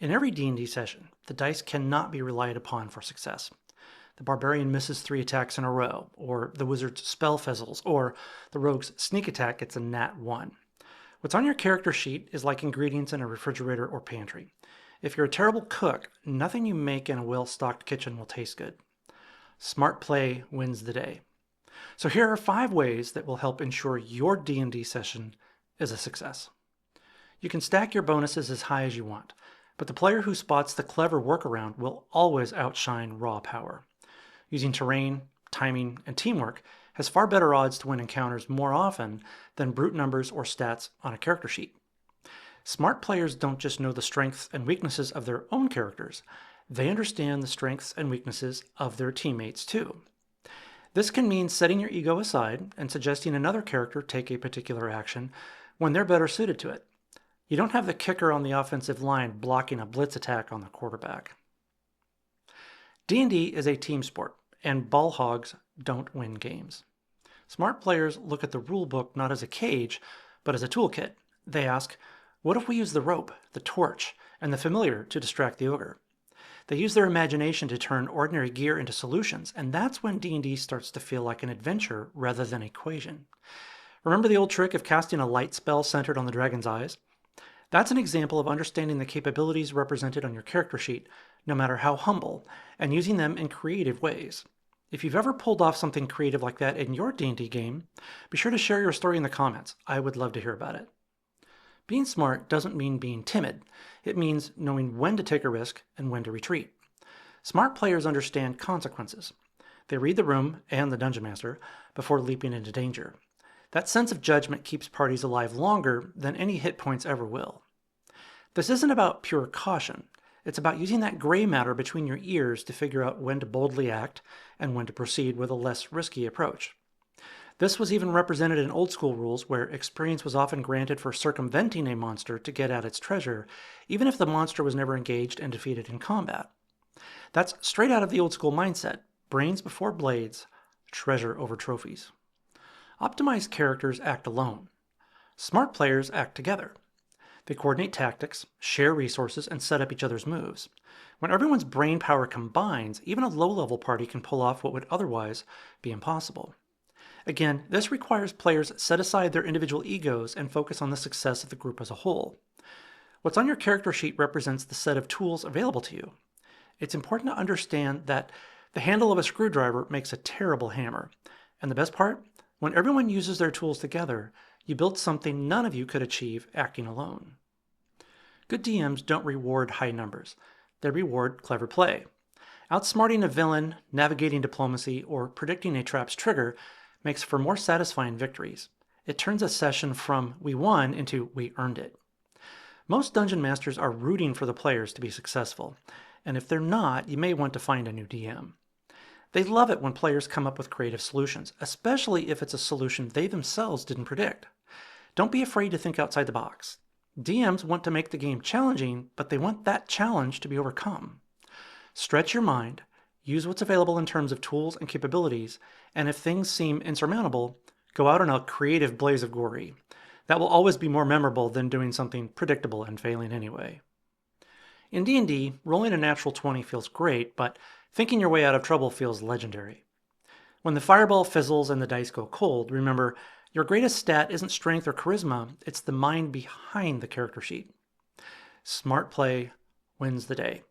In every D&D session, the dice cannot be relied upon for success. The barbarian misses 3 attacks in a row, or the wizard's spell fizzles, or the rogue's sneak attack gets a nat 1. What's on your character sheet is like ingredients in a refrigerator or pantry. If you're a terrible cook, nothing you make in a well-stocked kitchen will taste good. Smart play wins the day. So here are 5 ways that will help ensure your D&D session is a success. You can stack your bonuses as high as you want, but the player who spots the clever workaround will always outshine raw power. Using terrain, timing, and teamwork has far better odds to win encounters more often than brute numbers or stats on a character sheet. Smart players don't just know the strengths and weaknesses of their own characters, they understand the strengths and weaknesses of their teammates too. This can mean setting your ego aside and suggesting another character take a particular action when they're better suited to it. You don't have the kicker on the offensive line blocking a blitz attack on the quarterback. D&D is a team sport, and ball hogs don't win games. Smart players look at the rule book not as a cage, but as a toolkit. They ask, what if we use the rope, the torch, and the familiar to distract the ogre? They use their imagination to turn ordinary gear into solutions, and that's when D&D starts to feel like an adventure rather than an equation. Remember the old trick of casting a light spell centered on the dragon's eyes? That's an example of understanding the capabilities represented on your character sheet, no matter how humble, and using them in creative ways. If you've ever pulled off something creative like that in your D&D game, be sure to share your story in the comments. I would love to hear about it. Being smart doesn't mean being timid. It means knowing when to take a risk and when to retreat. Smart players understand consequences. They read the room and the dungeon master before leaping into danger. That sense of judgment keeps parties alive longer than any hit points ever will. This isn't about pure caution. It's about using that gray matter between your ears to figure out when to boldly act and when to proceed with a less risky approach. This was even represented in old school rules where experience was often granted for circumventing a monster to get at its treasure, even if the monster was never engaged and defeated in combat. That's straight out of the old school mindset: brains before blades, treasure over trophies. Optimized characters act alone. Smart players act together. They coordinate tactics, share resources, and set up each other's moves. When everyone's brain power combines, even a low-level party can pull off what would otherwise be impossible. Again, this requires players set aside their individual egos and focus on the success of the group as a whole. What's on your character sheet represents the set of tools available to you. It's important to understand that the handle of a screwdriver makes a terrible hammer. And the best part? When everyone uses their tools together, you build something none of you could achieve acting alone. Good DMs don't reward high numbers. They reward clever play. Outsmarting a villain, navigating diplomacy, or predicting a trap's trigger makes for more satisfying victories. It turns a session from "we won" into "we earned it." Most dungeon masters are rooting for the players to be successful, and if they're not, you may want to find a new DM. They love it when players come up with creative solutions, especially if it's a solution they themselves didn't predict. Don't be afraid to think outside the box. DMs want to make the game challenging, but they want that challenge to be overcome. Stretch your mind, use what's available in terms of tools and capabilities, and if things seem insurmountable, go out on a creative blaze of glory. That will always be more memorable than doing something predictable and failing anyway. In D&D, rolling a natural 20 feels great, but thinking your way out of trouble feels legendary. When the fireball fizzles and the dice go cold, remember, your greatest stat isn't strength or charisma, it's the mind behind the character sheet. Smart play wins the day.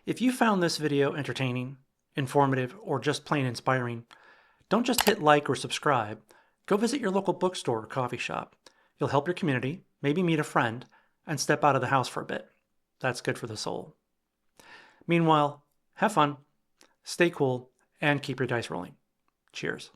If you found this video entertaining, informative, or just plain inspiring, don't just hit like or subscribe. Go visit your local bookstore or coffee shop. You'll help your community, maybe meet a friend, and step out of the house for a bit. That's good for the soul. Meanwhile, have fun, stay cool, and keep your dice rolling. Cheers.